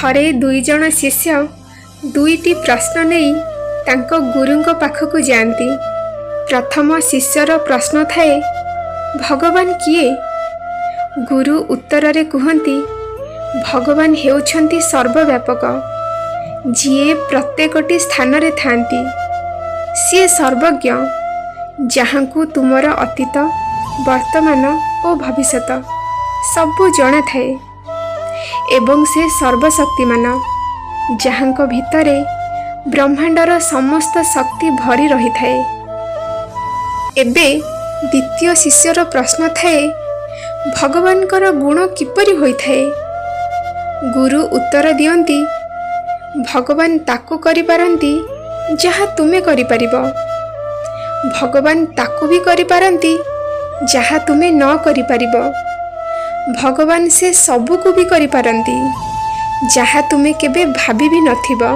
ଥରେ दुई जण शिष्य दुईटी प्रश्न नहीं तांको गुरुंको पाखकु जाती। प्रथम शिष्यर प्रश्न थाए, भगवान किए? गुरु उत्तर रे कहती, भगवान हेउछंती सर्वव्यापक, जिए प्रत्येकटी स्थान रे थांती। सी सर्वज्ञ, जहाँ को तुमर अतीत वर्तमान और भविष्यत सबू जଣା थाए। एवं से सर्वशक्तिमान, जहाँ को भितरे ब्रह्मांडर समस्त शक्ति भरी रही थाए। एबे द्वितीय शिष्यर प्रश्न थाए, भगवानकर गुण किपरि होई थाए? गुरु उत्तर दियंती, भगवान ताकू करि पारंती जहाँ तुमे करि परिबो। भगवान ताकू भी करि पारंती जहाँ तुमे न करि परिबो। भगवान से सबू को भी करि पारंती जहाँ तुमे केबे भाभी भी नथिबो।